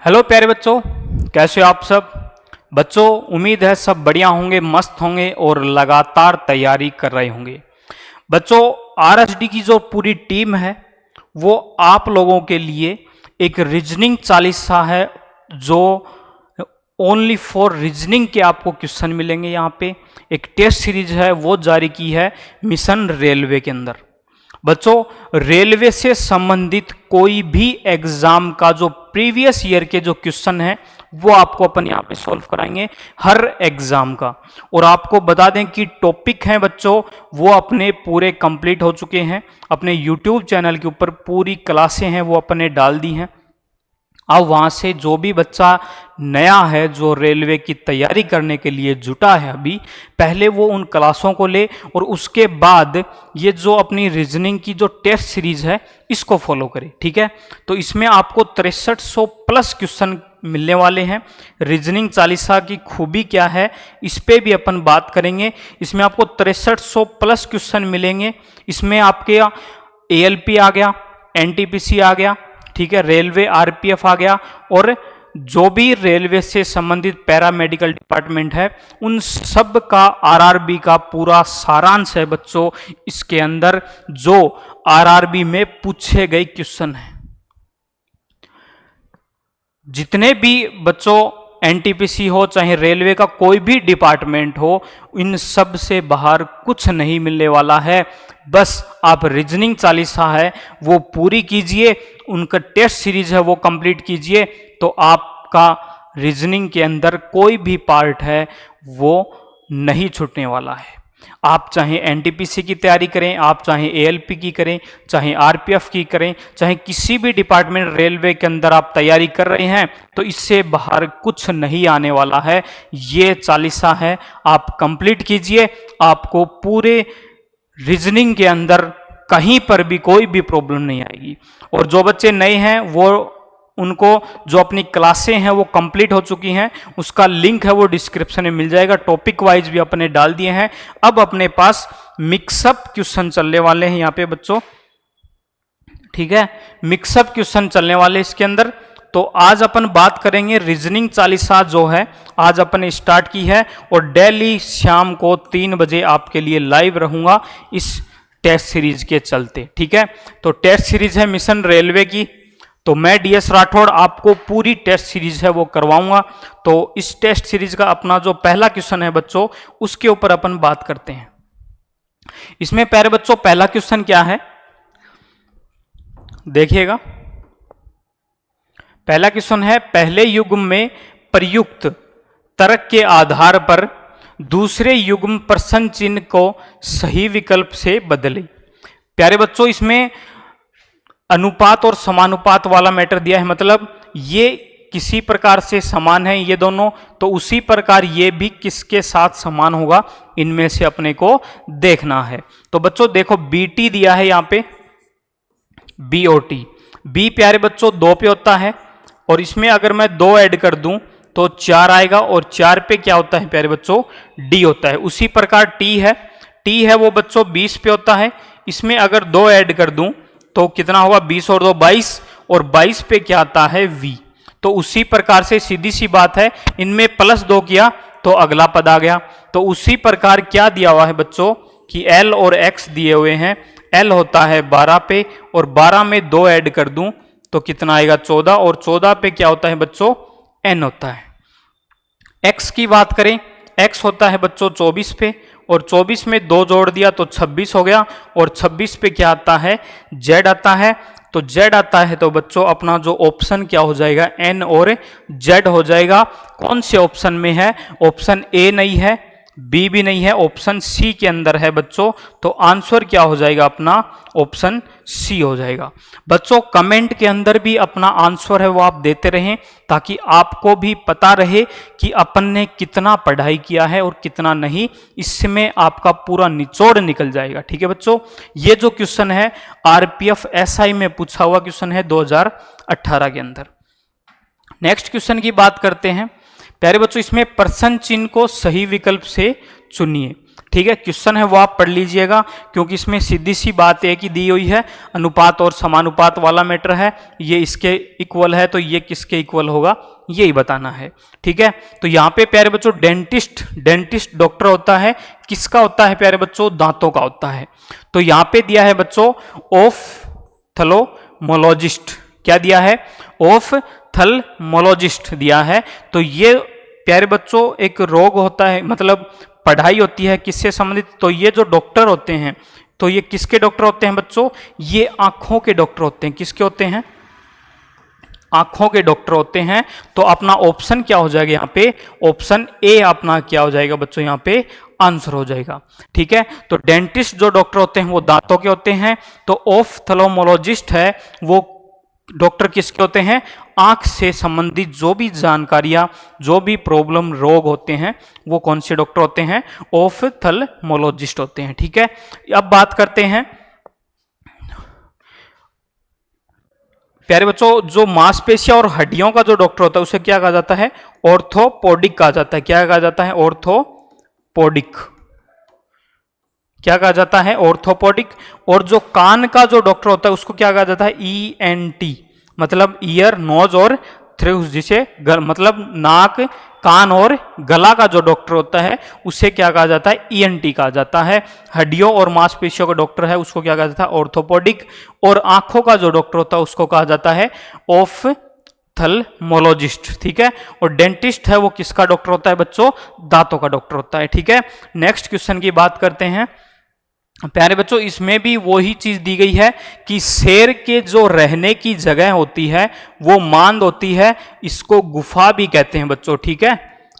Hello प्यारे बच्चों, कैसे हो आप सब। बच्चों उम्मीद है सब बढ़िया होंगे, मस्त होंगे और लगातार तैयारी कर रहे होंगे। बच्चों आरएसडी की जो पूरी टीम है वो आप लोगों के लिए एक रीजनिंग चालीसा है जो ओनली फॉर रीजनिंग के आपको क्वेश्चन मिलेंगे। यहाँ पे एक टेस्ट सीरीज है वो जारी की है मिशन रेलवे के अंदर। बच्चों रेलवे से संबंधित कोई भी एग्जाम का जो प्रीवियस ईयर के जो क्वेश्चन है वो आपको अपन यहाँ पे सॉल्व कराएंगे हर एग्जाम का। और आपको बता दें कि टॉपिक हैं बच्चों वो अपने पूरे कंप्लीट हो चुके हैं। अपने यूट्यूब चैनल के ऊपर पूरी क्लासें हैं वो अपने डाल दी हैं। अब वहाँ से जो भी बच्चा नया है जो रेलवे की तैयारी करने के लिए जुटा है अभी, पहले वो उन क्लासों को ले और उसके बाद ये जो अपनी रीजनिंग की जो टेस्ट सीरीज है इसको फॉलो करे। ठीक है, तो इसमें आपको 6300 प्लस क्वेश्चन मिलने वाले हैं। रीजनिंग चालीसा की खूबी क्या है इस पे भी अपन बात करेंगे। इसमें आपको 6300 प्लस क्वेश्चन मिलेंगे। इसमें आपके ALP आ गया, NTPC आ गया, ठीक है, रेलवे RPF आ गया और जो भी रेलवे से संबंधित पैरामेडिकल डिपार्टमेंट है उन सब का RRB का पूरा सारांश है बच्चों इसके अंदर, जो RRB में पूछे गए क्वेश्चन हैं। जितने भी बच्चों NTPC हो चाहे रेलवे का कोई भी डिपार्टमेंट हो, इन सब से बाहर कुछ नहीं मिलने वाला है। बस आप रीजनिंग चालीसा है वो पूरी कीजिए, उनका टेस्ट सीरीज है वो कंप्लीट कीजिए, तो आपका रीजनिंग के अंदर कोई भी पार्ट है वो नहीं छूटने वाला है। आप चाहे NTPC की तैयारी करें, आप चाहे ALP की करें, चाहे RPF की करें, चाहे किसी भी डिपार्टमेंट रेलवे के अंदर आप तैयारी कर रहे हैं, तो इससे बाहर कुछ नहीं आने वाला है। ये चालीसा है आप कंप्लीट कीजिए, आपको पूरे रीजनिंग के अंदर कहीं पर भी कोई भी प्रॉब्लम नहीं आएगी। और जो बच्चे नए हैं वो उनको जो अपनी क्लासें हैं वो कंप्लीट हो चुकी हैं, उसका लिंक है वो डिस्क्रिप्शन में मिल जाएगा। टॉपिक वाइज भी अपने डाल दिए हैं। अब अपने पास मिक्सअप क्वेश्चन चलने वाले हैं यहाँ पे बच्चों, ठीक है, मिक्सअप क्वेश्चन चलने वाले इसके अंदर। तो आज अपन बात करेंगे रीजनिंग चालीसा जो है आज अपन स्टार्ट की है और डेली शाम को 3 बजे आपके लिए लाइव रहूंगा इस टेस्ट सीरीज के चलते। ठीक है, तो टेस्ट सीरीज है मिशन रेलवे की, तो मैं DS राठौड़ आपको पूरी टेस्ट सीरीज है वो करवाऊंगा। तो इस टेस्ट सीरीज का अपना जो पहला क्वेश्चन है बच्चों उसके ऊपर अपन बात करते हैं। इसमें प्यारे बच्चों पहला क्वेश्चन क्या है देखिएगा। पहला क्वेश्चन है पहले युग्म में प्रयुक्त तर्क के आधार पर दूसरे युग्म प्रश्न चिन्ह को सही विकल्प से बदले। प्यारे बच्चों इसमें अनुपात और समानुपात वाला मैटर दिया है, मतलब ये किसी प्रकार से समान है ये दोनों, तो उसी प्रकार ये भी किसके साथ समान होगा इनमें से अपने को देखना है। तो बच्चों देखो BT दिया है यहाँ पे, BOT, B प्यारे बच्चों 2 पे होता है और इसमें अगर मैं 2 ऐड कर दूं तो 4 आएगा और 4 पे क्या होता है प्यारे बच्चों D होता है। उसी प्रकार T है वो बच्चों 20 पे होता है। इसमें अगर 2 ऐड कर दूं तो कितना होगा 20 और 2 22 और 22 पे क्या आता है V। तो उसी प्रकार से सीधी सी बात है, इनमें +2 किया तो अगला पद आ गया। तो उसी प्रकार क्या दिया हुआ है बच्चों कि L और X दिए हुए हैं। L होता है 12 पे और 12 में 2 ऐड कर दूं तो कितना आएगा 14 और 14 पे क्या होता है बच्चों N होता है। X की बात करें, X होता है बच्चों 24 पे और 24 में 2 जोड़ दिया तो 26 हो गया और 26 पे क्या आता है Z आता है। तो Z आता है तो बच्चों अपना जो ऑप्शन क्या हो जाएगा N और Z हो जाएगा। कौन से ऑप्शन में है, ऑप्शन A नहीं है, B भी नहीं है, ऑप्शन C के अंदर है बच्चों। तो आंसर क्या हो जाएगा अपना ऑप्शन C हो जाएगा। बच्चों कमेंट के अंदर भी अपना आंसर है वो आप देते रहें ताकि आपको भी पता रहे कि अपन ने कितना पढ़ाई किया है और कितना नहीं, इसमें आपका पूरा निचोड़ निकल जाएगा। ठीक है बच्चों, ये जो क्वेश्चन है RPF SI में पूछा हुआ क्वेश्चन है 2018 के अंदर। नेक्स्ट क्वेश्चन की बात करते हैं। प्यारे बच्चों इसमें प्रश्न चिन्ह को सही विकल्प से चुनिए। ठीक है, क्वेश्चन है वो आप पढ़ लीजिएगा, क्योंकि इसमें सीधी सी बात एक ही दी हुई है, अनुपात और समानुपात वाला मैटर है, ये इसके इक्वल है तो ये किसके इक्वल होगा यही बताना है। ठीक है, तो यहाँ पे प्यारे बच्चों डेंटिस्ट डॉक्टर होता है, किसका होता है प्यारे बच्चों, दांतों का होता है। तो यहाँ पे दिया है बच्चों ऑफ्थल्मोलॉजिस्ट, क्या दिया है, ऑफ्थल्मोलॉजिस्ट दिया है। तो ये प्यारे बच्चों एक रोग होता है, मतलब पढ़ाई होती है किससे संबंधित, तो ये जो डॉक्टर होते हैं, तो ये किसके डॉक्टर होते हैं बच्चों, ये आंखों के डॉक्टर होते हैं। किसके होते हैं, आंखों के डॉक्टर होते हैं। तो अपना ऑप्शन क्या हो जाएगा यहाँ पे, ऑप्शन ए अपना क्या हो जाएगा बच्चों, यहाँ पे आंसर हो जाएगा। ठीक है, तो डेंटिस्ट जो डॉक्टर होते हैं वो दांतों के होते हैं, तो ऑफ्थल्मोलॉजिस्ट है वो डॉक्टर किसके होते हैं, आंख से संबंधित जो भी जानकारियां, जो भी प्रॉब्लम रोग होते हैं वो कौन से डॉक्टर होते हैं, ऑफ्थल्मोलॉजिस्ट होते हैं। ठीक है, अब बात करते हैं प्यारे बच्चों, जो मांसपेशियां और हड्डियों का जो डॉक्टर होता है उसे क्या कहा जाता है, ऑर्थोपोडिक कहा जाता है। क्या कहा जाता है, ऑर्थोपोडिक, क्या कहा जाता है, ऑर्थोपोडिक। और जो कान का जो डॉक्टर होता है उसको क्या कहा जाता है, ENT, मतलब ईयर नोज और थ्रोट, जिसे मतलब नाक कान और गला का जो डॉक्टर होता है उसे क्या कहा जाता है, ENT कहा जाता है। हड्डियों और मांसपेशियों का डॉक्टर है उसको क्या कहा जाता है, ऑर्थोपोडिक। और आंखों का जो डॉक्टर होता है उसको कहा जाता है ऑफ्थल्मोलॉजिस्ट। ठीक है, और डेंटिस्ट है वो किसका डॉक्टर होता है बच्चों, दांतों का डॉक्टर होता है। ठीक है, नेक्स्ट क्वेश्चन की बात करते हैं प्यारे बच्चों, इसमें भी वही चीज दी गई है कि शेर के जो रहने की जगह होती है वो मांद होती है, इसको गुफा भी कहते हैं बच्चों। ठीक है,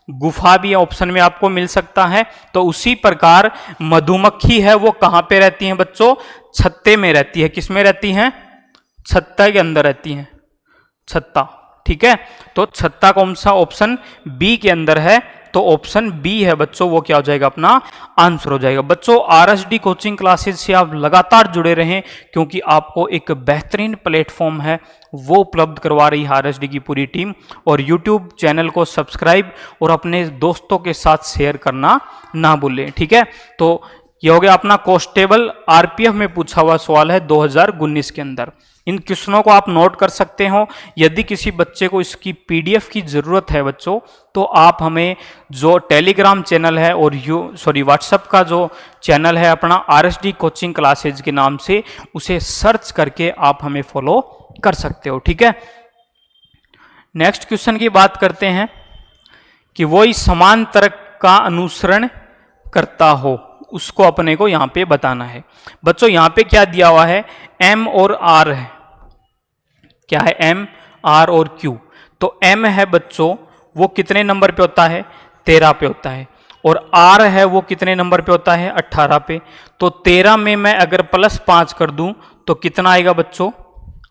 गुफा भी ऑप्शन में आपको मिल सकता है। तो उसी प्रकार मधुमक्खी है वो कहां पे रहती है बच्चों, छत्ते में रहती है। किस में रहती है, छत्ता के अंदर रहती है, छत्ता। ठीक है, तो छत्ता कौन सा, ऑप्शन बी के अंदर है, तो ऑप्शन बी है बच्चों, वो क्या हो जाएगा, अपना आंसर हो जाएगा। बच्चों RSD कोचिंग क्लासेस से आप लगातार जुड़े रहें, क्योंकि आपको एक बेहतरीन प्लेटफॉर्म है वो उपलब्ध करवा रही है RSD की पूरी टीम। और YouTube चैनल को सब्सक्राइब और अपने दोस्तों के साथ शेयर करना ना भूलें। ठीक है, तो ये हो गया अपना कांस्टेबल RPF में पूछा हुआ सवाल है 2019 के अंदर। इन क्वेश्चनों को आप नोट कर सकते हो। यदि किसी बच्चे को इसकी PDF की ज़रूरत है बच्चों, तो आप हमें जो टेलीग्राम चैनल है और व्हाट्सएप का जो चैनल है अपना RSD कोचिंग क्लासेज के नाम से, उसे सर्च करके आप हमें फॉलो कर सकते हो। ठीक है, नेक्स्ट क्वेश्चन की बात करते हैं कि वही समान तर्क का अनुसरण करता हो, उसको अपने को यहां पे बताना है। बच्चों यहां पे क्या दिया हुआ है, M और R है। क्या है, M, R और Q। तो M है बच्चों वो कितने नंबर पे होता है, 13 पे होता है। और R है वो कितने नंबर पे होता है, 18 पे। तो 13 में मैं अगर +5 कर दूं तो कितना आएगा बच्चों,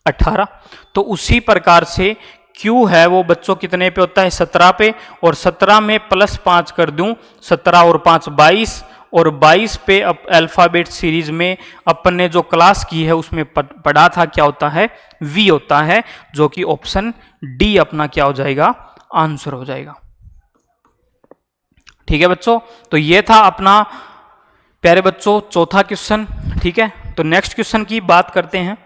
18। तो उसी प्रकार से Q है वो बच्चों कितने पे होता है, 17 पे। और 17 में +5 कर दूं, 17 और 5 22, और 22 पे अल्फाबेट सीरीज में अपन ने जो क्लास की है उसमें पढ़ा था क्या होता है, V होता है, जो कि ऑप्शन डी अपना क्या हो जाएगा, आंसर हो जाएगा। ठीक है बच्चों, तो ये था अपना प्यारे बच्चों चौथा क्वेश्चन। ठीक है, तो नेक्स्ट क्वेश्चन की बात करते हैं।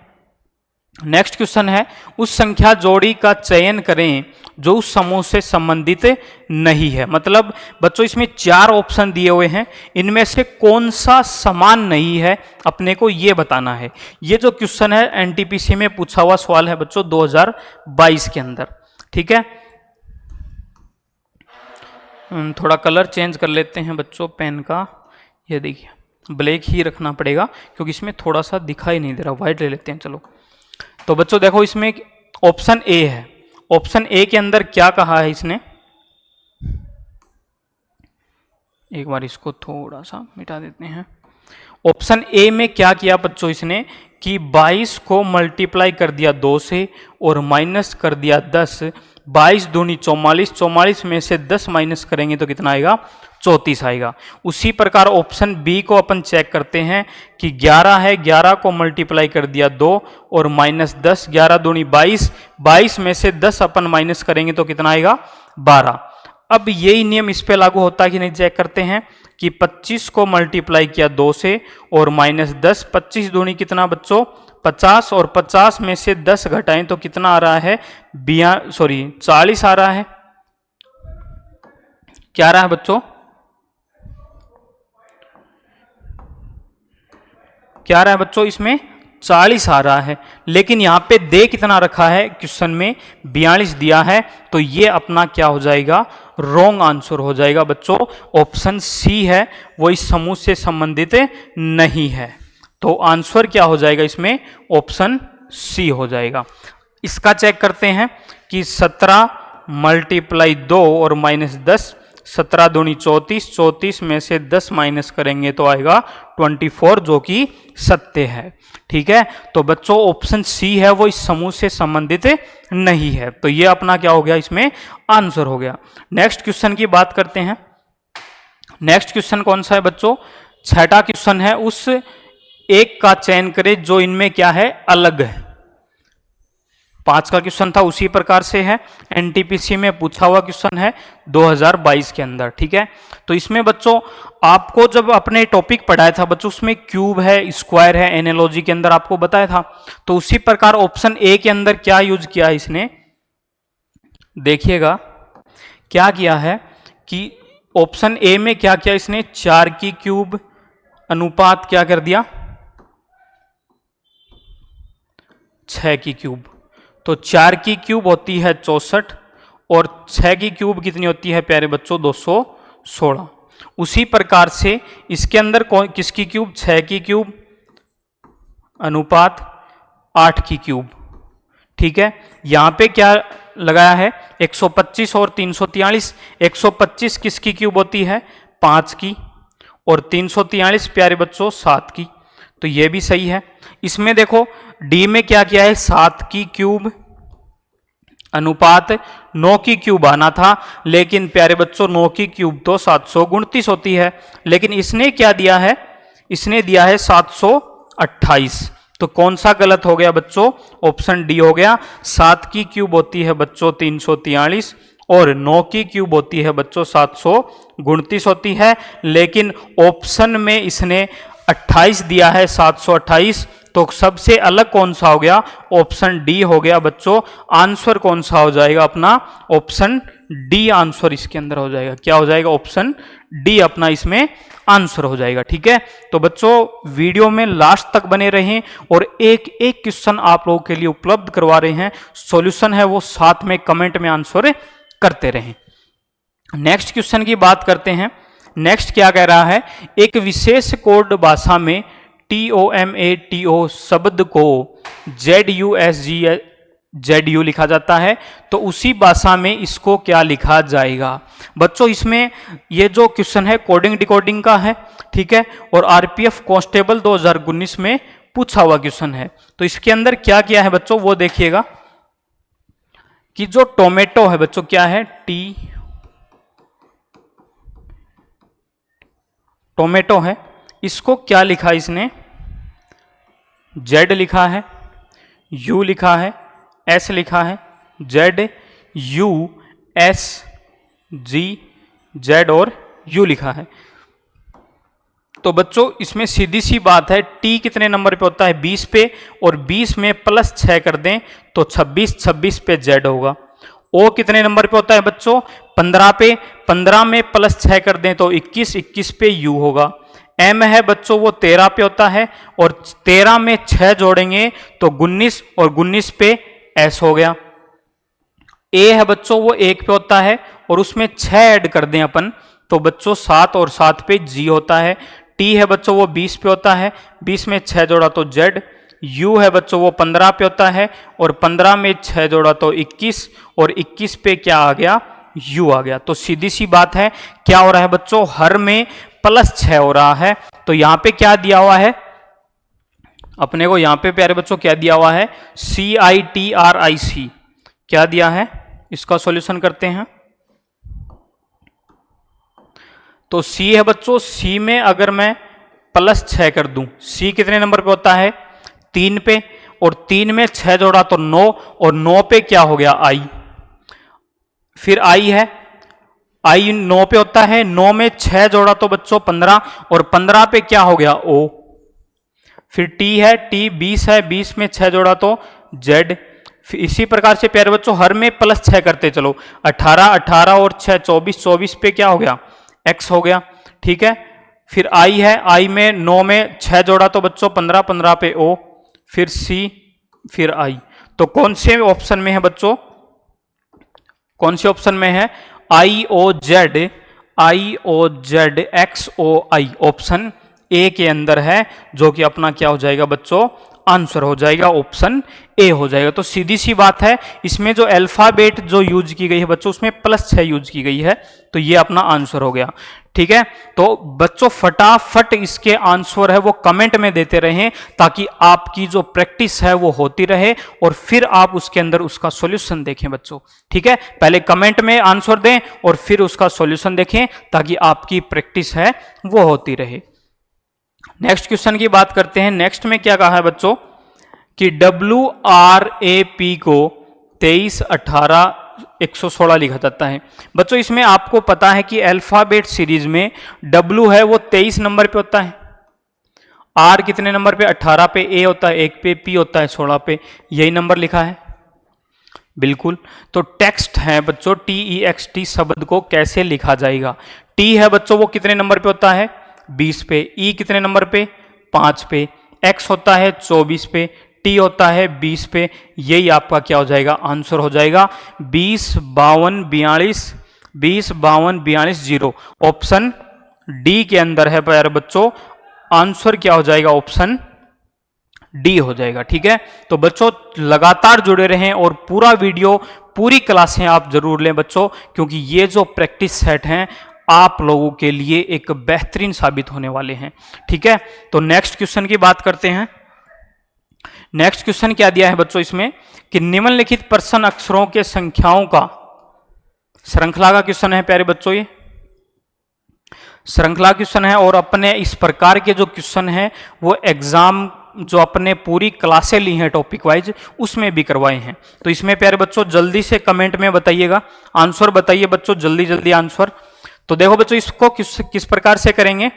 नेक्स्ट क्वेश्चन है, उस संख्या जोड़ी का चयन करें जो उस समूह से संबंधित नहीं है। मतलब बच्चों इसमें 4 ऑप्शन दिए हुए हैं, इनमें से कौन सा समान नहीं है अपने को ये बताना है। ये जो क्वेश्चन है NTPC में पूछा हुआ सवाल है बच्चों 2022 के अंदर। ठीक है, थोड़ा कलर चेंज कर लेते हैं बच्चों पेन का। ये देखिए ब्लैक ही रखना पड़ेगा क्योंकि इसमें थोड़ा सा दिखाई नहीं दे रहा, व्हाइट ले लेते हैं। चलो तो बच्चों देखो इसमें ऑप्शन ए है। ऑप्शन ए के अंदर क्या कहा है इसने, एक बार इसको थोड़ा सा मिटा देते हैं। ऑप्शन ए में क्या किया बच्चों इसने कि 22 को मल्टीप्लाई कर दिया 2 से और माइनस कर दिया 10। 22 दूनी 44, 44 में से 10 माइनस करेंगे तो कितना आएगा, 34 आएगा। उसी प्रकार ऑप्शन बी को अपन चेक करते हैं कि 11 है, 11 को मल्टीप्लाई कर दिया 2 और माइनस 10, 11 दूनी 22, 22 में से 10 अपन माइनस करेंगे तो कितना आएगा, 12। अब यही नियम इस पे लागू होता है कि नहीं, चेक करते हैं कि 25 को मल्टीप्लाई किया 2 से और -10, 25 दूनी कितना बच्चों 50, और 50 में से 10 घटाएं तो कितना आ रहा है 40 आ रहा है। क्या आ रहा है बच्चों, क्या आ रहा है बच्चों, इसमें 40 आ रहा है। लेकिन यहां पे दे कितना रखा है, क्वेश्चन में 42 दिया है, तो ये अपना क्या हो जाएगा, रॉन्ग आंसर हो जाएगा बच्चों। ऑप्शन सी है वो इस समूह से संबंधित नहीं है, तो आंसर क्या हो जाएगा इसमें, ऑप्शन सी हो जाएगा। इसका चेक करते हैं कि 17 मल्टीप्लाई 2 और -10, 17 दूनी 34, 34 में से 10 माइनस करेंगे तो आएगा 24, जो कि सत्य है। ठीक है, तो बच्चों ऑप्शन सी है वो इस समूह से संबंधित नहीं है, तो ये अपना क्या हो गया, इसमें आंसर हो गया। नेक्स्ट क्वेश्चन की बात करते हैं। नेक्स्ट क्वेश्चन कौन सा है बच्चों, छठा क्वेश्चन है, उस एक का चयन करें जो इनमें क्या है, अलग है। 5 का क्वेश्चन था उसी प्रकार से है, एनटीपीसी में पूछा हुआ क्वेश्चन है 2022 के अंदर। ठीक है, तो इसमें बच्चों आपको जब अपने टॉपिक पढ़ाया था बच्चों, उसमें क्यूब है, स्क्वायर है, एनालॉजी के अंदर आपको बताया था, तो उसी प्रकार ऑप्शन ए के अंदर क्या यूज किया है इसने, देखिएगा क्या किया है कि ऑप्शन ए में क्या किया इसने, 4 की क्यूब अनुपात क्या कर दिया 6 की क्यूब, तो 4 की क्यूब होती है 64 और 6 की क्यूब कितनी होती है प्यारे बच्चों 216। उसी प्रकार से इसके अंदर किसकी क्यूब, 6 की क्यूब अनुपात 8 की क्यूब। ठीक है, यहां पे क्या लगाया है 125 और 343, 125 किसकी क्यूब होती है 5 की और 343 प्यारे बच्चों 7 की, तो ये भी सही है। इसमें देखो डी में क्या किया है 7 की क्यूब अनुपात 9 की क्यूब आना था, लेकिन प्यारे बच्चों 9 की क्यूब तो 729 होती है, लेकिन इसने क्या दिया है, इसने दिया है 728, तो कौन सा गलत हो गया बच्चों, ऑप्शन डी हो गया। 7 की क्यूब होती है बच्चों 343 और 9 की क्यूब होती है बच्चों 729 होती है, लेकिन ऑप्शन में इसने 28 दिया है 728, तो सबसे अलग कौन सा हो गया, ऑप्शन डी हो गया बच्चों। आंसर कौन सा हो जाएगा अपना, ऑप्शन डी आंसर इसके अंदर हो जाएगा। क्या हो जाएगा, ऑप्शन डी अपना इसमें आंसर हो जाएगा। ठीक है, तो बच्चों वीडियो में लास्ट तक बने रहें और एक एक क्वेश्चन आप लोगों के लिए उपलब्ध करवा रहे हैं, सॉल्यूशन है वो साथ में कमेंट में आंसर करते रहें। नेक्स्ट क्वेश्चन की बात करते हैं। नेक्स्ट क्या कह रहा है, एक विशेष कोड भाषा में TOMATO शब्द को ZUSGZU लिखा जाता है, तो उसी भाषा में इसको क्या लिखा जाएगा। बच्चों इसमें ये जो क्वेश्चन है कोडिंग डिकोडिंग का है, ठीक है, और RPF कांस्टेबल 2019 में पूछा हुआ क्वेश्चन है। तो इसके अंदर क्या किया है बच्चों वो देखिएगा कि जो टोमेटो है बच्चों क्या है, टोमेटो है, इसको क्या लिखा इसने, Z लिखा है, U लिखा है, S लिखा है, ZUSGZ और U लिखा है। तो बच्चों इसमें सीधी सी बात है, T कितने नंबर पे होता है 20 पे, और 20 में +6 कर दें तो 26, 26 पे Z होगा। O कितने नंबर पे होता है बच्चों 15 पे, 15 में +6 कर दें तो 21, 21 पे U होगा। M है बच्चों वो 13 पे होता है, और 13 में 6 जोड़ेंगे तो 19, और 19 पे S हो गया। A है बच्चों वो 1 पे होता है, और उसमें 6 ऐड कर दें अपन तो बच्चों 7, और 7 पे G होता है। T है बच्चों वो 20 पे होता है, 20 में 6 जोड़ा तो Z। U है बच्चों वो 15 पे होता है, और 15 में 6 जोड़ा तो 21, और 21 पे क्या आ गया, U आ गया। तो सीधी सी बात है, क्या हो रहा है बच्चों, हर में +6 हो रहा है। तो यहां पे क्या दिया हुआ है अपने को, यहां पे प्यारे बच्चों क्या दिया हुआ है, CITRIC क्या दिया है, इसका सॉल्यूशन करते हैं। तो C है बच्चों, C में अगर मैं +6 कर दूं, C कितने नंबर पे होता है 3 पे, और 3 में 6 जोड़ा तो 9, और 9 पे क्या हो गया I। फिर I है आई 9 पे होता है, 9 में 6 जोड़ा तो बच्चों 15, और 15 पे क्या हो गया O। फिर T है, T 20 है, 20 में 6 जोड़ा तो Z। फिर इसी प्रकार से प्यारे बच्चों हर में +6 करते चलो, 18, 18 और 6 24, 24 पे क्या हो गया X हो गया, ठीक है। फिर I है, I में 9 में 6 जोड़ा तो बच्चों 15, 15 पे O, फिर C, फिर I। तो कौन से ऑप्शन में है बच्चों, कौन से ऑप्शन में है, IOZ, IOZ XOI option A के अंदर है, जो कि अपना क्या हो जाएगा बच्चों, आंसर हो जाएगा, ऑप्शन ए हो जाएगा। तो सीधी सी बात है, इसमें जो अल्फाबेट जो यूज की गई है बच्चों, उसमें +6 यूज की गई है, तो ये अपना आंसर हो गया, ठीक है। तो बच्चों फटाफट इसके आंसर है वो कमेंट में देते रहें, ताकि आपकी जो प्रैक्टिस है वो होती रहे, और फिर आप उसके अंदर उसका सॉल्यूशन देखें बच्चों, ठीक है। पहले कमेंट में आंसर दें और फिर उसका सॉल्यूशन देखें, ताकि आपकी प्रैक्टिस है वो होती रहे। नेक्स्ट क्वेश्चन की बात करते हैं। नेक्स्ट में क्या कहा है बच्चों कि WRAP को 23, 18, 116 लिखा जाता है। बच्चों इसमें आपको पता है कि अल्फाबेट सीरीज में W है वो 23 नंबर पे होता है, R कितने नंबर पे, 18 पे, A होता है 1 पे, P होता है 16 पे, यही नंबर लिखा है बिल्कुल। तो टेक्स्ट है बच्चों, TEXT शब्द को कैसे लिखा जाएगा। T है बच्चों वो कितने नंबर पे होता है, 20 पे, E कितने नंबर पे, 5 पे, X होता है 24 पे, T होता है 20 पे, यही आपका क्या हो जाएगा, आंसर हो जाएगा 20, 52, 42, 20, 52, 42, 0। ऑप्शन डी के अंदर है प्यारे बच्चों, आंसर क्या हो जाएगा, ऑप्शन डी हो जाएगा, ठीक है। तो बच्चों लगातार जुड़े रहें और पूरा वीडियो, पूरी क्लासें आप जरूर लें बच्चों, क्योंकि ये जो प्रैक्टिस सेट हैं आप लोगों के लिए एक बेहतरीन साबित होने वाले हैं, ठीक है। तो नेक्स्ट क्वेश्चन की बात करते हैं। नेक्स्ट क्वेश्चन क्या दिया है बच्चों इसमें कि निम्नलिखित प्रश्न अक्षरों के संख्याओं का श्रृंखला का क्वेश्चन है प्यारे बच्चों, ये श्रृंखला क्वेश्चन है, और अपने इस प्रकार के जो क्वेश्चन है वो एग्जाम जो अपने पूरी क्लासें ली हैं टॉपिक वाइज उसमें भी करवाए हैं। तो इसमें प्यारे बच्चों जल्दी से कमेंट में बताइएगा, आंसर बताइए बच्चों, जल्दी जल्दी आंसर। तो देखो बच्चों इसको किस प्रकार से करेंगे।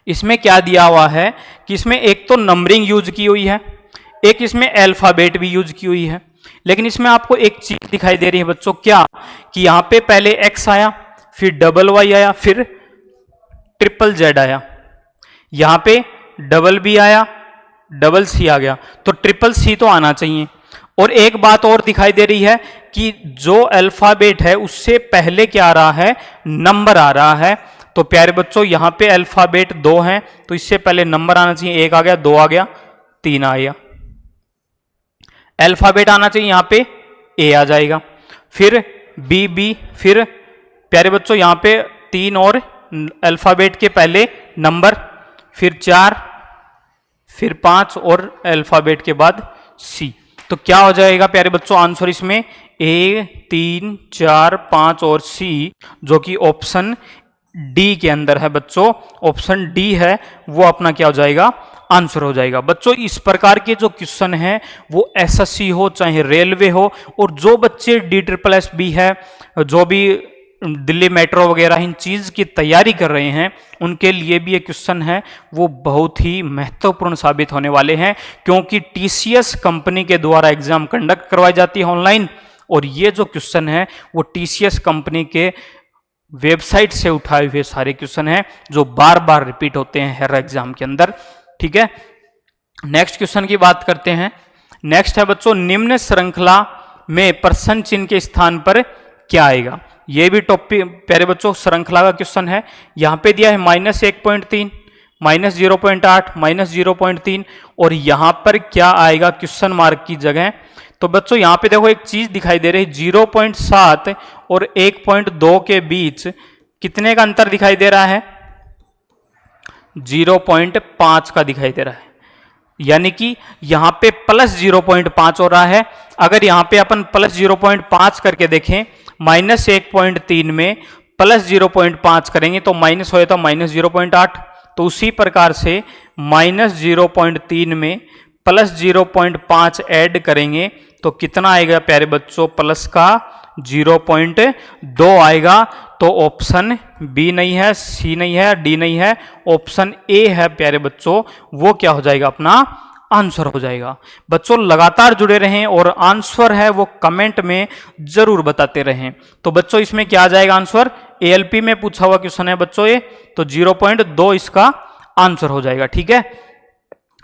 इसमें क्या दिया हुआ है कि इसमें एक तो नंबरिंग यूज की हुई है, एक इसमें अल्फाबेट भी यूज की हुई है, लेकिन इसमें आपको एक चीज दिखाई दे रही है बच्चों, क्या कि यहां पे पहले X आया, फिर $Y आया, फिर $Z आया, यहां पे $B आया, $C आ गया, तो $C तो आना चाहिए। और एक बात और दिखाई दे रही है कि जो अल्फाबेट है उससे पहले क्या आ रहा है, नंबर आ रहा है। तो प्यारे बच्चों यहां पे अल्फाबेट 2 है, तो इससे पहले नंबर आना चाहिए, 1 आ गया, 2 आ गया, 3 आ गया। अल्फाबेट आना चाहिए, यहां पे A आ जाएगा, फिर B, फिर प्यारे बच्चों यहां पे 3 और अल्फाबेट के पहले नंबर, फिर 4, फिर 5 और अल्फाबेट के बाद C। तो क्या हो जाएगा प्यारे बच्चों आंसर इसमें A, 3, 4, 5 और C, जो कि ऑप्शन डी के अंदर है बच्चों। ऑप्शन डी है वो अपना क्या हो जाएगा, आंसर हो जाएगा। बच्चों इस प्रकार के जो क्वेश्चन है वो एसएससी हो चाहे रेलवे हो, और जो बच्चे DSSB है, जो भी दिल्ली मेट्रो वगैरह इन चीज की तैयारी कर रहे हैं, उनके लिए भी ये क्वेश्चन है वो बहुत ही महत्वपूर्ण साबित होने वाले हैं, क्योंकि TCS कंपनी के द्वारा एग्जाम कंडक्ट करवाई जाती है ऑनलाइन, और ये जो क्वेश्चन है वो TCS कंपनी के वेबसाइट से उठाए हुए सारे क्वेश्चन हैं जो बार बार रिपीट होते हैं हर एग्जाम के अंदर, ठीक है। नेक्स्ट क्वेश्चन की बात करते हैं। नेक्स्ट है बच्चों, निम्न श्रृंखला में प्रश्न चिन्ह के स्थान पर क्या आएगा। यह भी टॉपिक प्यारे बच्चों श्रृंखला का क्वेश्चन है। यहां पे दिया है -1.3, -0.8, -0.3, और यहां पर क्या आएगा क्वेश्चन मार्क की जगह। तो बच्चों यहां पे देखो एक चीज दिखाई दे रही है, 0.7 और 1.2 के बीच कितने का अंतर दिखाई दे रहा है, 0.5 का दिखाई दे रहा है, यानी कि यहां पे +0.5 हो रहा है। अगर यहां पे अपन +0.5 करके देखें, -1.3 में +0.5 करेंगे तो माइनस हो जाता -0.8। तो उसी प्रकार से -0.3 में +0.5 ऐड करेंगे तो कितना आएगा प्यारे बच्चों, प्लस का 0.2 आएगा। तो ऑप्शन बी नहीं है, सी नहीं है, डी नहीं है, ऑप्शन ए है प्यारे बच्चों, वो क्या हो जाएगा अपना आंसर हो जाएगा। बच्चों लगातार जुड़े रहें और आंसर है वो कमेंट में जरूर बताते रहें। तो बच्चों इसमें क्या आ जाएगा आंसर, एएलपी में पूछा हुआ क्वेश्चन है बच्चों ये, तो 0.2 इसका आंसर हो जाएगा। ठीक है,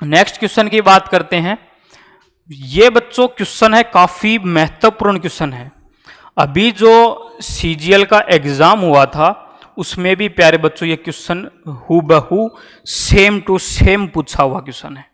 नेक्स्ट क्वेश्चन की बात करते हैं। ये बच्चों क्वेश्चन है काफी महत्वपूर्ण क्वेश्चन है। अभी जो सीजीएल का एग्जाम हुआ था उसमें भी प्यारे बच्चों ये क्वेश्चन हूबहू सेम टू सेम पूछा हुआ क्वेश्चन है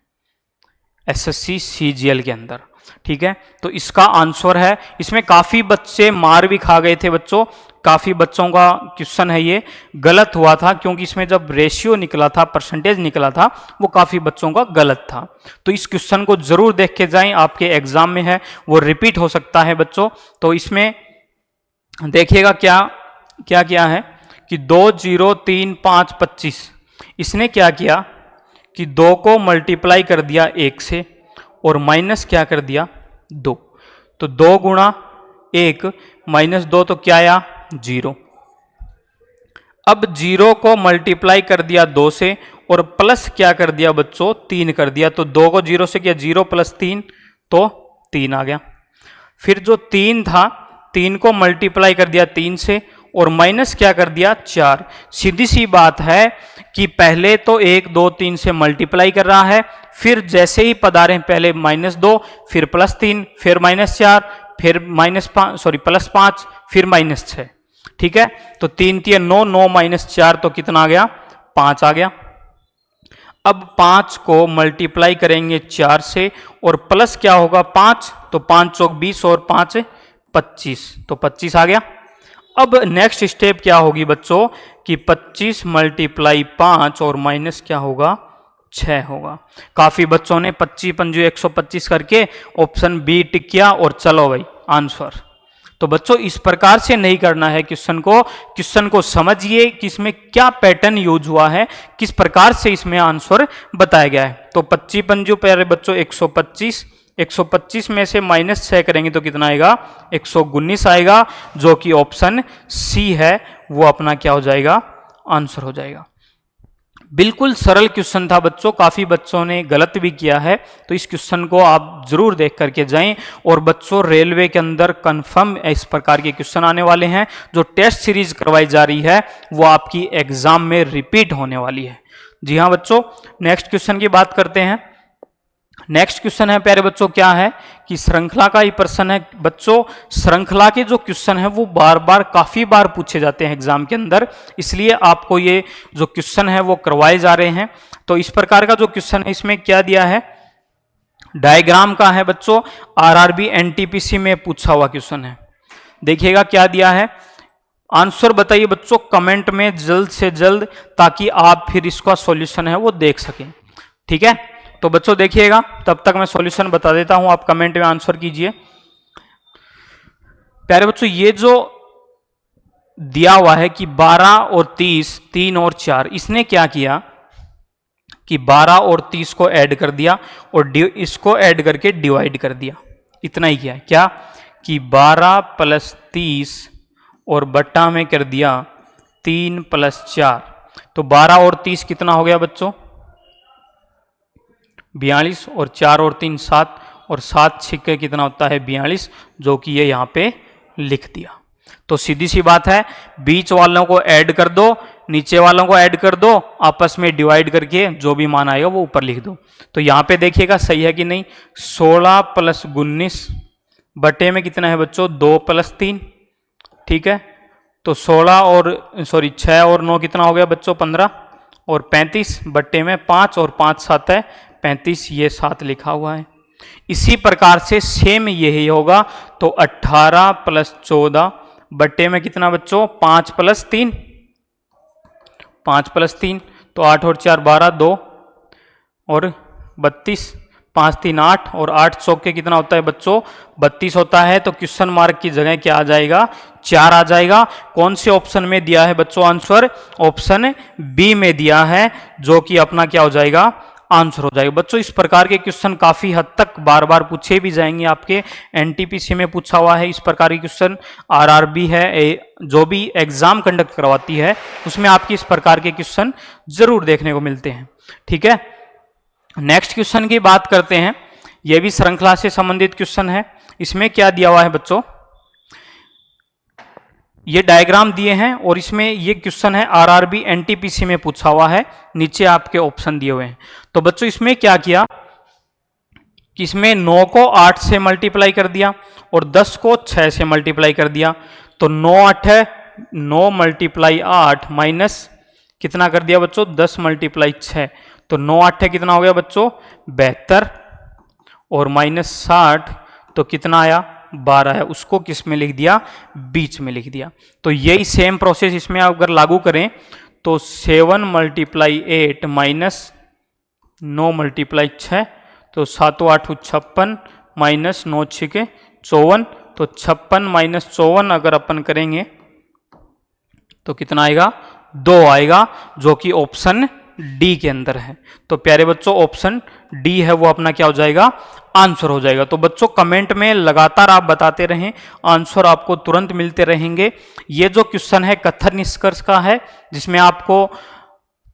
एसएससी सीजीएल के अंदर। ठीक है, तो इसका आंसर है, इसमें काफी बच्चे मार भी खा गए थे बच्चों, काफी बच्चों का क्वेश्चन है ये गलत हुआ था, क्योंकि इसमें जब रेशियो निकला था, परसेंटेज निकला था, वो काफी बच्चों का गलत था। तो इस क्वेश्चन को जरूर देख के जाएं, आपके एग्जाम में है वो रिपीट हो सकता है बच्चों। तो इसमें देखिएगा क्या क्या क्या है कि 2 0 3 5 25, इसने क्या किया कि 2 को मल्टीप्लाई कर दिया 1 से और माइनस क्या कर दिया 2, तो 2 गुणा 1 माइनस 2 तो क्या आया 0। अब 0 को मल्टीप्लाई कर दिया 2 से और प्लस क्या कर दिया बच्चों 3 कर दिया, तो 2 को 0 से किया 0 प्लस 3 तो 3 आ गया। फिर जो 3 था 3 को मल्टीप्लाई कर दिया 3 से और माइनस क्या कर दिया 4। सीधी सी बात है कि पहले तो 1 2 3 से मल्टीप्लाई कर रहा है, फिर जैसे ही पद आ रहे हैं पहले -2 फिर +3 फिर -4 फिर प्लस 5 फिर -6। ठीक है, तो 3 3 9 9 -4 तो कितना आ गया 5 आ गया। अब 5 को मल्टीप्लाई करेंगे 4 से और प्लस क्या होगा 5, तो 5 चौक 20 और 5 25, तो 25 आ गया। अब नेक्स्ट स्टेप क्या होगी बच्चों कि 25 × 5 और माइनस क्या होगा 6 होगा। काफी बच्चों ने 25 पंजू 125 करके ऑप्शन बी टिक किया और चलो भाई आंसर। तो बच्चों इस प्रकार से नहीं करना है क्वेश्चन को समझिए कि इसमें क्या पैटर्न यूज हुआ है, किस प्रकार से इसमें आंसर बताया गया है। तो 25 पंजू प्यारे बच्चों 125, 125 में से -6 करेंगे तो कितना आएगा 119 आएगा, जो कि ऑप्शन सी है वो अपना क्या हो जाएगा आंसर हो जाएगा। बिल्कुल सरल क्वेश्चन था बच्चों, काफी बच्चों ने गलत भी किया है, तो इस क्वेश्चन को आप जरूर देख करके जाएं। और बच्चों रेलवे के अंदर कंफर्म इस प्रकार के क्वेश्चन आने वाले हैं, जो टेस्ट सीरीज करवाई जा रही है वो आपकी एग्जाम में रिपीट होने वाली है। जी हाँ बच्चों, नेक्स्ट क्वेश्चन की बात करते हैं। नेक्स्ट क्वेश्चन है प्यारे बच्चों क्या है कि श्रृंखला का ही प्रश्न है बच्चों। श्रृंखला के जो क्वेश्चन है वो बार बार काफी बार पूछे जाते हैं एग्जाम के अंदर, इसलिए आपको ये जो क्वेश्चन है वो करवाए जा रहे हैं। तो इस प्रकार का जो क्वेश्चन है इसमें क्या दिया है, डायग्राम का है बच्चों, आरआरबी एनटीपीसी में पूछा हुआ क्वेश्चन है। देखिएगा क्या दिया है, आंसर बताइए बच्चों कमेंट में जल्द से जल्द, ताकि आप फिर इसका सॉल्यूशन है वो देख सकें। ठीक है, तो बच्चों देखिएगा, तब तक मैं सॉल्यूशन बता देता हूं, आप कमेंट में आंसर कीजिए। प्यारे बच्चों ये जो दिया हुआ है कि 12 और 30 3 और 4, इसने क्या किया कि 12 और 30 को ऐड कर दिया और इसको ऐड करके डिवाइड कर दिया, इतना ही किया। क्या कि 12 + 30 और बट्टा में कर दिया 3 + 4, तो 12 और 30 कितना हो गया बच्चों 42 और 4 और 3 7 और 7 छिक्के कितना होता है 42, जो कि ये यहाँ पे लिख दिया। तो सीधी सी बात है, बीच वालों को ऐड कर दो, नीचे वालों को ऐड कर दो, आपस में डिवाइड करके जो भी मान आएगा वो ऊपर लिख दो। तो यहाँ पे देखिएगा सही है कि नहीं, 16 + 19 बटे में कितना है बच्चों 2 + 3। ठीक है, तो 6 और 9 कितना हो गया बच्चों 15 और 35 बट्टे में 5 और 5 7 है 35, ये 7 लिखा हुआ है। इसी प्रकार से सेम यही होगा, तो 18 + 14 बट्टे में कितना बच्चों 5 + 3, 5 + 3 तो 8 और 4 12 2 और 32, 5 3 8 और 8 चौके कितना होता है बच्चों 32 होता है। तो क्वेश्चन मार्क की जगह क्या आ जाएगा 4 आ जाएगा। कौन से ऑप्शन में दिया है बच्चों आंसर, ऑप्शन बी में दिया है, जो कि अपना क्या हो जाएगा आंसर हो जाएगा। बच्चों इस प्रकार के क्वेश्चन काफी हद तक बार बार पूछे भी जाएंगे, आपके एनटीपीसी में पूछा हुआ है इस प्रकार के क्वेश्चन। आरआरबी है जो भी एग्जाम कंडक्ट करवाती है उसमें आपकी इस प्रकार के क्वेश्चन जरूर देखने को मिलते हैं। ठीक है, नेक्स्ट क्वेश्चन की बात करते हैं। यह भी श्रृंखला से संबंधित क्वेश्चन है। इसमें क्या दिया हुआ है बच्चों, ये डायग्राम दिए हैं और इसमें ये क्वेश्चन है आरआरबी एनटीपीसी में पूछा हुआ है। नीचे आपके ऑप्शन दिए हुए हैं। तो बच्चों इसमें क्या किया कि इसमें 9 को 8 से मल्टीप्लाई कर दिया और 10 को 6 से मल्टीप्लाई कर दिया। तो 9 8 है, 9 मल्टीप्लाई 8 माइनस कितना कर दिया बच्चों, 10 मल्टीप्लाई 6। तो 9 8 है कितना हो गया बच्चों, 72 और माइनस 60 तो कितना आया, 12 है। उसको किस में लिख दिया, बीच में लिख दिया। तो यही सेम प्रोसेस इसमें अगर लागू करें तो 7 मल्टीप्लाई 8 माइनस 9 मल्टीप्लाई 6 तो 7 8 56 माइनस 9 6 54 तो 56 माइनस 54 अगर अपन करेंगे तो कितना आएगा, 2 आएगा, जो कि ऑप्शन डी के अंदर है। तो प्यारे बच्चों ऑप्शन डी है वो अपना क्या हो जाएगा, आंसर हो जाएगा। तो बच्चों कमेंट में लगातार आप बताते रहें, आंसर आपको तुरंत मिलते रहेंगे। ये जो क्वेश्चन है कथन निष्कर्ष का है, जिसमें आपको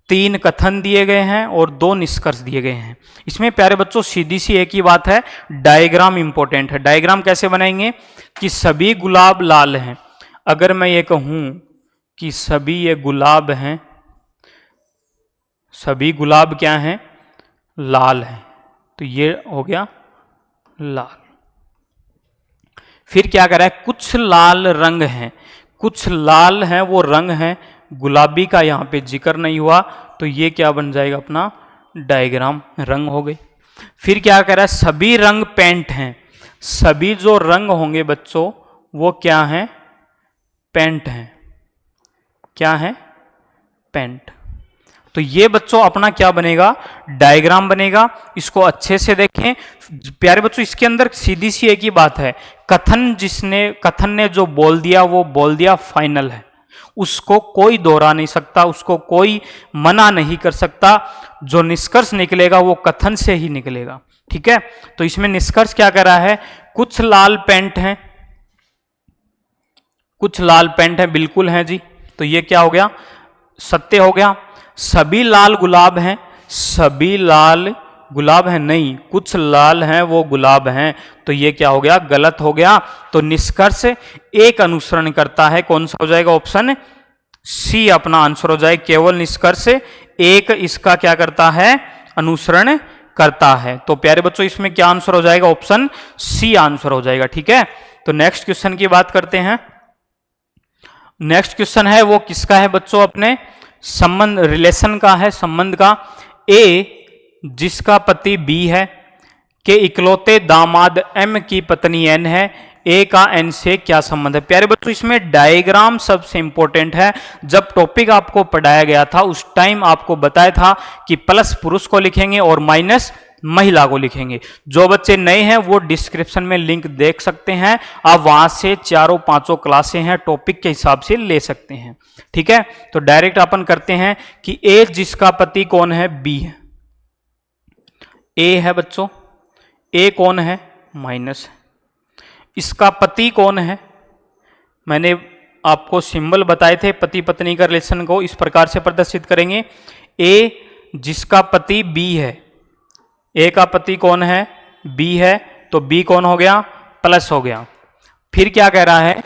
3 कथन दिए गए हैं और 2 निष्कर्ष दिए गए हैं। इसमें प्यारे बच्चों सीधी सी एक ही बात है, डायग्राम इंपॉर्टेंट है। डायग्राम कैसे बनाएंगे कि सभी गुलाब लाल हैं। अगर मैं ये कहूं कि सभी ये गुलाब हैं, सभी गुलाब क्या हैं, लाल हैं, तो ये हो गया लाल। फिर क्या करा है, कुछ लाल रंग हैं, कुछ लाल हैं वो रंग हैं, गुलाबी का यहां पे जिक्र नहीं हुआ, तो ये क्या बन जाएगा अपना डायग्राम, रंग हो गए। फिर क्या कह रहा है, सभी रंग पेंट हैं। सभी जो रंग होंगे बच्चों वो क्या हैं, पेंट हैं। क्या है, पेंट। तो ये बच्चों अपना क्या बनेगा, डायग्राम बनेगा। इसको अच्छे से देखें प्यारे बच्चों। इसके अंदर सीधी सी एक ही बात है, कथन ने जो बोल दिया वो बोल दिया, फाइनल है, उसको कोई दोहरा नहीं सकता, उसको कोई मना नहीं कर सकता। जो निष्कर्ष निकलेगा वो कथन से ही निकलेगा। ठीक है, तो इसमें निष्कर्ष क्या कर रहा है, कुछ लाल पेंट हैं, कुछ लाल पेंट है, बिल्कुल है जी। तो ये क्या हो गया, सत्य हो गया। सभी लाल गुलाब हैं, सभी लाल गुलाब हैं नहीं, कुछ लाल हैं वो गुलाब हैं, तो ये क्या हो गया, गलत हो गया। तो निष्कर्ष एक अनुसरण करता है, कौन सा हो जाएगा, ऑप्शन सी अपना आंसर हो जाए। केवल निष्कर्ष एक इसका क्या करता है, अनुसरण करता है। तो प्यारे बच्चों इसमें क्या आंसर हो जाएगा, ऑप्शन सी आंसर हो जाएगा। ठीक है, तो नेक्स्ट क्वेश्चन की बात करते हैं। नेक्स्ट क्वेश्चन है वो किसका है बच्चों, अपने संबंध रिलेशन का है, संबंध का। ए जिसका पति बी है के इकलौते दामाद एम की पत्नी एन है, ए का एन से क्या संबंध है। प्यारे बच्चों इसमें डायग्राम सबसे इंपॉर्टेंट है। जब टॉपिक आपको पढ़ाया गया था उस टाइम आपको बताया था कि प्लस पुरुष को लिखेंगे और माइनस महिला को लिखेंगे। जो बच्चे नए हैं वो डिस्क्रिप्शन में लिंक देख सकते हैं, आप वहां से 4-5 क्लासें हैं टॉपिक के हिसाब से ले सकते हैं। ठीक है, तो डायरेक्ट अपन करते हैं कि ए जिसका पति कौन है, बी है। ए है बच्चों, ए कौन है, माइनस है। इसका पति कौन है, मैंने आपको सिंबल बताए थे, पति पत्नी का रिलेशन को इस प्रकार से प्रदर्शित करेंगे। ए जिसका पति बी है, ए का पति कौन है, बी है, तो बी कौन हो गया, प्लस हो गया। फिर क्या कह रहा है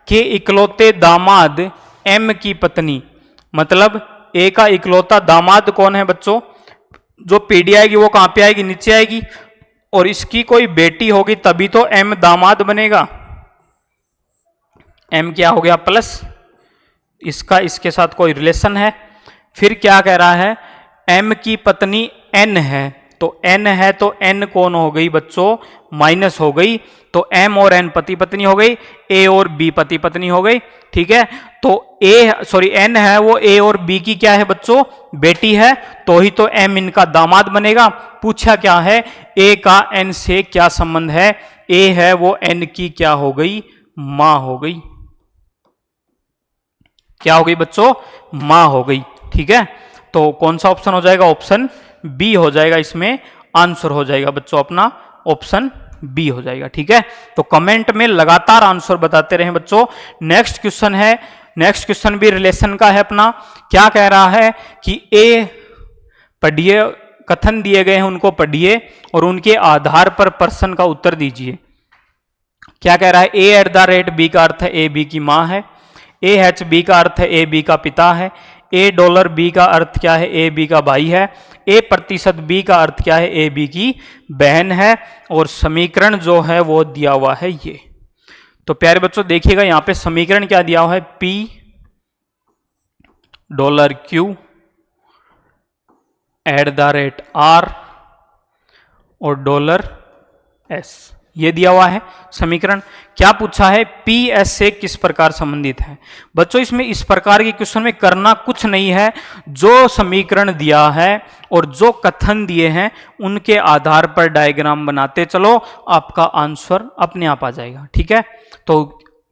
कि इकलौते दामाद एम की पत्नी, मतलब ए का इकलौता दामाद कौन है बच्चों, जो पीढ़ी आएगी वो कहां पे आएगी, नीचे आएगी, और इसकी कोई बेटी होगी तभी तो एम दामाद बनेगा। एम क्या हो गया, प्लस, इसका इसके साथ कोई रिलेशन है। फिर क्या कह रहा है, एम की पत्नी एन है, तो एन है तो एन कौन हो गई बच्चों, माइनस हो गई। तो एम और एन पति पत्नी हो गई, ए और बी पति पत्नी हो गई। ठीक है, तो एन है वो ए और बी की क्या है बच्चों, बेटी है, तो ही तो एम इनका दामाद बनेगा। पूछा क्या है, ए का एन से क्या संबंध है, ए है वो एन की क्या हो गई, मां हो गई। क्या हो गई बच्चों, मां हो गई। ठीक है, तो कौन सा ऑप्शन हो जाएगा, ऑप्शन बी हो जाएगा, इसमें आंसर हो जाएगा बच्चों अपना ऑप्शन बी हो जाएगा। ठीक है, तो कमेंट में लगातार आंसर बताते रहें बच्चों। नेक्स्ट क्वेश्चन है, नेक्स्ट क्वेश्चन भी रिलेशन का है अपना। क्या कह रहा है कि ए पढ़िए, कथन दिए गए हैं उनको पढ़िए और उनके आधार पर प्रश्न का उत्तर दीजिए। क्या कह रहा है, ए एट द रेट बी का अर्थ है ए बी की मां है, ए एच बी का अर्थ है ए बी का पिता है, ए डॉलर बी का अर्थ क्या है ए बी का भाई है, ए प्रतिशत बी का अर्थ क्या है ए बी की बहन है, और समीकरण जो है वो दिया हुआ है ये। तो प्यारे बच्चों देखिएगा यहां पे समीकरण क्या दिया हुआ है, P dollar Q at the rate R और डॉलर एस, ये दिया हुआ है समीकरण। क्या पूछा है, पी एस से किस प्रकार संबंधित है। बच्चों इसमें इस प्रकार के क्वेश्चन में करना कुछ नहीं है, जो समीकरण दिया है और जो कथन दिए हैं उनके आधार पर डायग्राम बनाते चलो, आपका आंसर अपने आप आ जाएगा। ठीक है, तो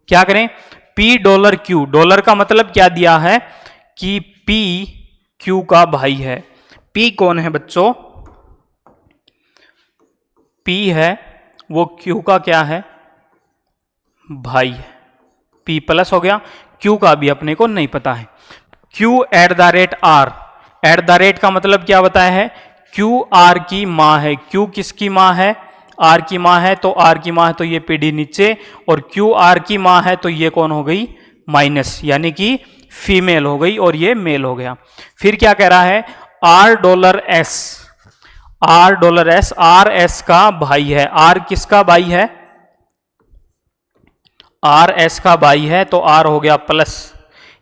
क्या करें, पी डॉलर क्यू, डॉलर का मतलब क्या दिया है कि पी क्यू का भाई है। पी कौन है बच्चों, पी है वो क्यू का क्या है, भाई है। पी प्लस हो गया, क्यू का भी अपने को नहीं पता है। Q at the rate R, at the rate का मतलब क्या बताया है, क्यू आर की मां है। क्यू किसकी मां है, आर की मां है, तो आर की मां है तो ये पीडी नीचे, और क्यू आर की मां है तो ये कौन हो गई, माइनस, यानी कि फीमेल हो गई और ये मेल हो गया। फिर क्या कह रहा है, R dollar S, R dollar S, R S का भाई है। आर किसका भाई है, आर एस का भाई है, तो आर हो गया प्लस,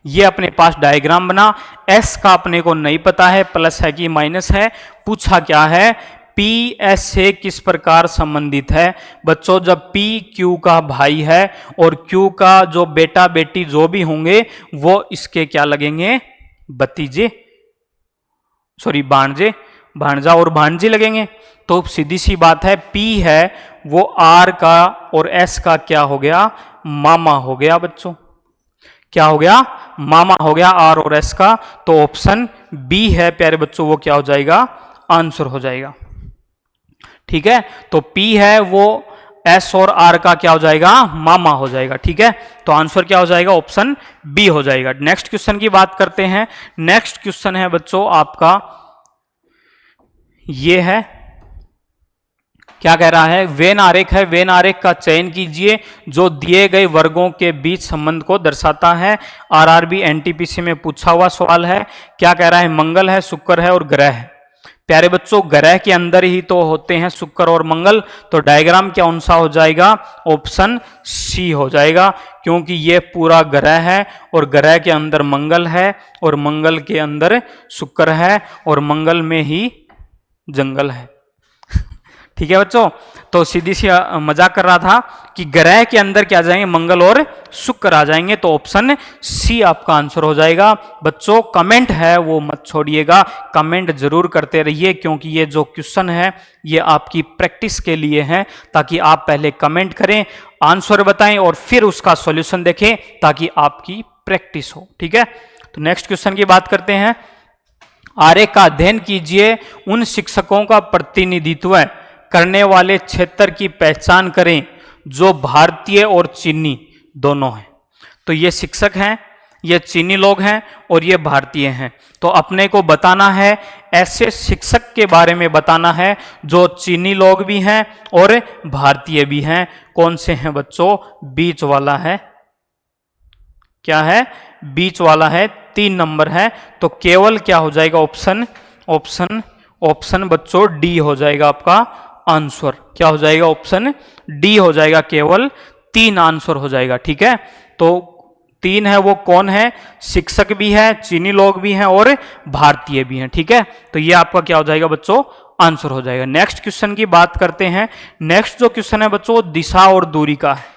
ये अपने पास डायग्राम बना। एस का अपने को नहीं पता है प्लस है कि माइनस है। पूछा क्या है, पी एस से किस प्रकार संबंधित है। बच्चों जब पी क्यू का भाई है और क्यू का जो बेटा बेटी जो भी होंगे वो इसके क्या लगेंगे, भतीजे, सॉरी भांजे, भांजा और भांजी लगेंगे। तो सीधी सी बात है, पी है वो आर का और एस का क्या हो गया, मामा हो गया बच्चों। क्या हो गया, मामा हो गया आर और एस का। तो ऑप्शन बी है प्यारे बच्चों, वो क्या हो जाएगा, आंसर हो जाएगा। ठीक है, तो पी है वो एस और आर का क्या हो जाएगा, मामा हो जाएगा। ठीक है, तो आंसर क्या हो जाएगा, ऑप्शन बी हो जाएगा। नेक्स्ट क्वेश्चन की बात करते हैं। नेक्स्ट क्वेश्चन है बच्चों आपका ये है, क्या कह रहा है, वेन आरेख है, वेन आरेख का चयन कीजिए जो दिए गए वर्गों के बीच संबंध को दर्शाता है। आरआरबी एनटीपीसी में पूछा हुआ सवाल है। क्या कह रहा है, मंगल है, शुक्र है और ग्रह है। प्यारे बच्चों ग्रह के अंदर ही तो होते हैं शुक्र और मंगल, तो डायग्राम क्या कौन सा हो जाएगा, ऑप्शन सी हो जाएगा, क्योंकि ये पूरा ग्रह है और ग्रह के अंदर मंगल है और मंगल के अंदर शुक्र है और मंगल में ही जंगल है। ठीक है बच्चों, तो सीधी सी मजाक कर रहा था कि ग्रह के अंदर क्या जाएंगे, मंगल और शुक्र आ जाएंगे, तो ऑप्शन सी आपका आंसर हो जाएगा। बच्चों कमेंट है वो मत छोड़िएगा, कमेंट जरूर करते रहिए, क्योंकि ये जो क्वेश्चन है ये आपकी प्रैक्टिस के लिए है, ताकि आप पहले कमेंट करें, आंसर बताएं और फिर उसका सॉल्यूशन देखें, ताकि आपकी प्रैक्टिस हो। ठीक है, तो नेक्स्ट क्वेश्चन की बात करते हैं। आरेख का अध्ययन कीजिए, उन शिक्षकों का प्रतिनिधित्व करने वाले क्षेत्र की पहचान करें जो भारतीय और चीनी दोनों हैं। तो ये शिक्षक हैं, ये चीनी लोग हैं और ये भारतीय हैं। तो अपने को बताना है, ऐसे शिक्षक के बारे में बताना है जो चीनी लोग भी हैं और भारतीय भी हैं। कौन से हैं बच्चों, बीच वाला है, क्या है, बीच वाला है, 3 नंबर है। तो केवल क्या हो जाएगा, ऑप्शन ऑप्शन ऑप्शन बच्चों डी हो जाएगा आपका आंसर। क्या हो जाएगा, ऑप्शन डी हो जाएगा, केवल 3 आंसर हो जाएगा। ठीक है, तो 3 है वो कौन है, शिक्षक भी है, चीनी लोग भी हैं और भारतीय भी हैं। ठीक है, तो ये आपका क्या हो जाएगा बच्चों, आंसर हो जाएगा। नेक्स्ट क्वेश्चन की बात करते हैं। नेक्स्ट जो क्वेश्चन है बच्चों दिशा और दूरी का है,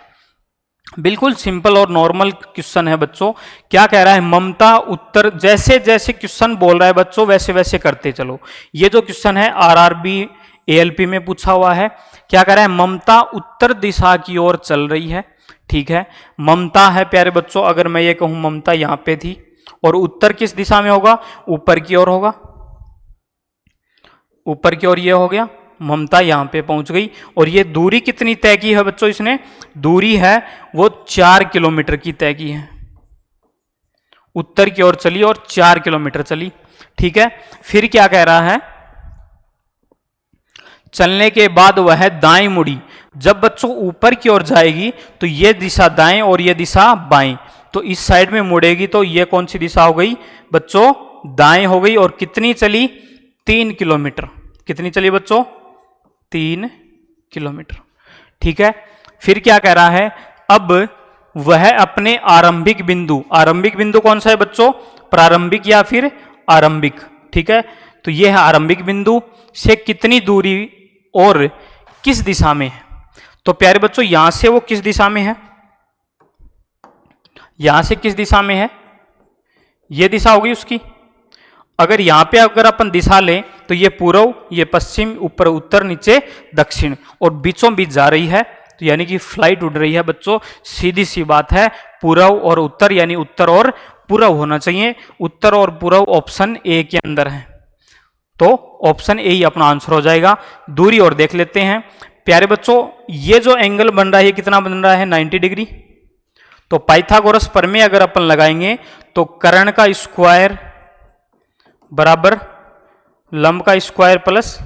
बिल्कुल सिंपल और नॉर्मल क्वेश्चन है बच्चों। क्या कह रहा है, ममता उत्तर, जैसे जैसे क्वेश्चन बोल रहा है बच्चों वैसे वैसे करते चलो। ये जो क्वेश्चन है आरआरबी एएलपी में पूछा हुआ है। क्या कह रहा है, ममता उत्तर दिशा की ओर चल रही है। ठीक है, ममता है प्यारे बच्चों, अगर मैं ये कहूं ममता यहां पे थी और उत्तर किस दिशा में होगा, ऊपर की ओर होगा। ऊपर की ओर ये हो गया, ममता यहाँ पे पहुंच गई। और ये दूरी कितनी तय की है बच्चों, इसने दूरी है वो 4 किलोमीटर की तय की है, उत्तर की ओर चली और 4 किलोमीटर चली। ठीक है, फिर क्या कह रहा है, चलने के बाद वह दाएं मुड़ी। जब बच्चों ऊपर की ओर जाएगी तो ये दिशा दाएं और ये दिशा बाएं, तो इस साइड में मुड़ेगी तो ये कौन सी दिशा हो गई बच्चों, दाएं हो गई। और कितनी चली, 3 किलोमीटर। कितनी चली बच्चों, 3 किलोमीटर। ठीक है, फिर क्या कह रहा है, अब वह अपने आरंभिक बिंदु, आरंभिक बिंदु कौन सा है बच्चों, प्रारंभिक या फिर आरंभिक। ठीक है, तो यह है आरंभिक बिंदु से कितनी दूरी और किस दिशा में है। तो प्यारे बच्चों यहां से वो किस दिशा में है, यहां से किस दिशा में है, ये दिशा होगी उसकी। अगर यहां पे अगर अपन दिशा लें तो ये पूर्व, ये पश्चिम, ऊपर उत्तर, नीचे दक्षिण, और बीचों बीच जा रही है, तो यानी कि फ्लाइट उड़ रही है बच्चों। सीधी सी बात है, पूर्व और उत्तर यानी उत्तर और पूर्व होना चाहिए। उत्तर और पूर्व ऑप्शन ए के अंदर है, तो ऑप्शन ए ही अपना आंसर हो जाएगा। दूरी और देख लेते हैं प्यारे बच्चों, ये जो एंगल बन रहा है ये कितना बन रहा है, 90 डिग्री। तो पाइथागोरस प्रमेय अगर अपन लगाएंगे तो कर्ण का स्क्वायर बराबर लंब का स्क्वायर प्लस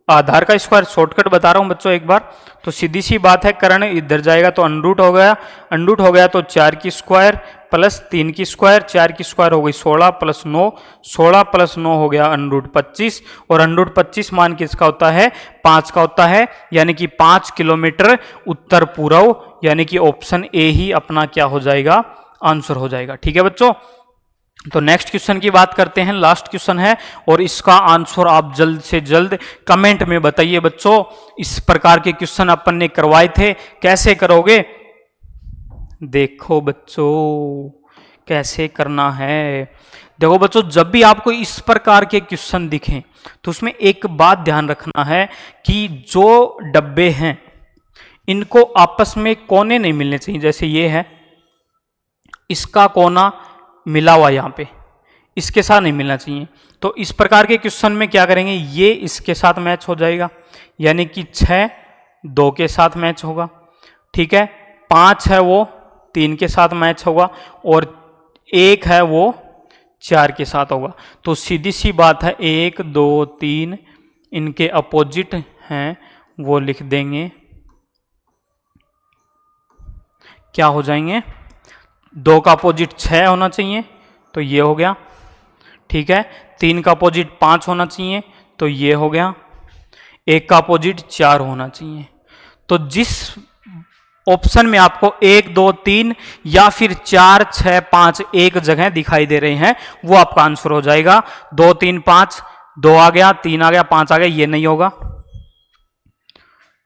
आधार का स्क्वायर, शॉर्टकट बता रहा हूं बच्चों एक बार। तो सीधी सी बात है, कर्ण इधर जाएगा तो अनरूट हो गया, अनरूट हो गया तो 4 की स्क्वायर प्लस 3 की स्क्वायर, 4 की स्क्वायर हो गई 16 प्लस 9, 16 प्लस 9 हो गया अनरूट 25, और अनरूट 25 मान किसका होता है, 5 का होता है, यानी कि 5 किलोमीटर उत्तर पूर्व, यानी कि ऑप्शन ए ही अपना क्या हो जाएगा, आंसर हो जाएगा। ठीक है बच्चों, तो नेक्स्ट क्वेश्चन की बात करते हैं, लास्ट क्वेश्चन है, और इसका आंसर आप जल्द से जल्द कमेंट में बताइए बच्चों। इस प्रकार के क्वेश्चन अपन ने करवाए थे, कैसे करोगे, देखो बच्चों कैसे करना है। देखो बच्चों, जब भी आपको इस प्रकार के क्वेश्चन दिखें तो उसमें एक बात ध्यान रखना है कि जो डब्बे हैं इनको आपस में कोने नहीं मिलने चाहिए। जैसे ये है, इसका कोना मिला हुआ यहां पे, इसके साथ नहीं मिलना चाहिए। तो इस प्रकार के क्वेश्चन में क्या करेंगे, ये इसके साथ मैच हो जाएगा, यानी कि 6 2 के साथ मैच होगा। ठीक है, 5 है वो 3 के साथ मैच होगा, और 1 है वो 4 के साथ होगा। तो सीधी सी बात है, 1 2 3 इनके अपोजिट हैं, वो लिख देंगे, क्या हो जाएंगे, 2 का अपोजिट 6 होना चाहिए, तो ये हो गया। ठीक है, 3 का अपोजिट 5 होना चाहिए, तो ये हो गया। 1 का अपोजिट 4 होना चाहिए। तो जिस ऑप्शन में आपको 1 2 3 या फिर 4 6 5 एक जगह दिखाई दे रहे हैं वो आपका आंसर हो जाएगा। 2 3 5, 2 आ गया, 3 आ गया, 5 आ गया, ये नहीं होगा।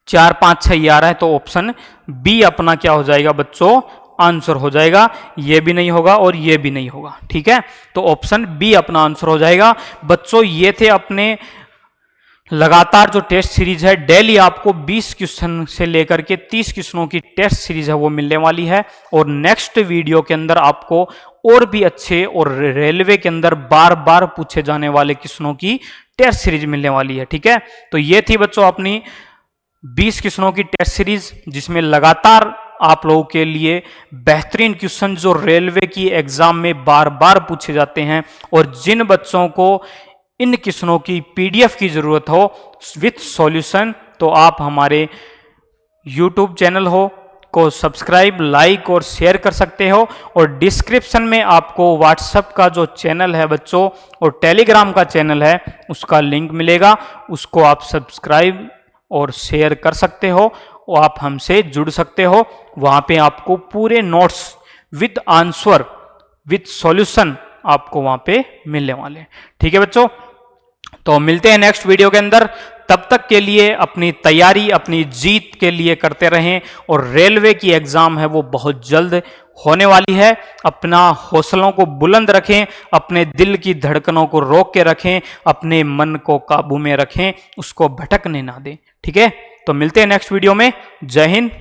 4 5 6 ये आ रहा है, तो ऑप्शन बी अपना क्या हो जाएगा बच्चों, आंसर हो जाएगा। ये भी नहीं होगा और ये भी नहीं होगा। ठीक है, तो ऑप्शन बी अपना आंसर हो जाएगा। बच्चों ये थे अपने लगातार जो टेस्ट सीरीज है, डेली आपको 20 क्वेश्चन से लेकर के 30 क्वेश्चनों की टेस्ट सीरीज है वो मिलने वाली है। और नेक्स्ट वीडियो के अंदर आपको और भी अच्छे और रेलवे के अंदर बार बार पूछे जाने वाले क्वेश्चनों की टेस्ट सीरीज मिलने वाली है। ठीक है, तो ये थी बच्चों अपनी 20 क्वेश्चनों की टेस्ट सीरीज, जिसमें लगातार आप लोगों के लिए बेहतरीन क्वेश्चन जो रेलवे की एग्जाम में बार बार पूछे जाते हैं, और जिन बच्चों को इन क्वेश्चनों की पीडीएफ की जरूरत हो विथ सॉल्यूशन, तो आप हमारे यूट्यूब चैनल को सब्सक्राइब, लाइक और शेयर कर सकते हो। और डिस्क्रिप्शन में आपको व्हाट्सएप का जो चैनल है बच्चों और टेलीग्राम का चैनल है उसका लिंक मिलेगा, उसको आप सब्सक्राइब और शेयर कर सकते हो, और आप हमसे जुड़ सकते हो। वहां पे आपको पूरे notes with answer with solution आपको वहां पे मिलने वाले हैं। ठीक है बच्चों, तो मिलते हैं नेक्स्ट वीडियो के अंदर। तब तक के लिए अपनी तैयारी अपनी जीत के लिए करते रहें, और रेलवे की एग्जाम है वो बहुत जल्द होने वाली है। अपना हौसलों को बुलंद रखें, अपने दिल की धड़कनों को रोक के रखें, अपने मन को काबू में रखें, उसको भटकने ना दें। ठीक है, तो मिलते हैं नेक्स्ट वीडियो में। जय हिंद,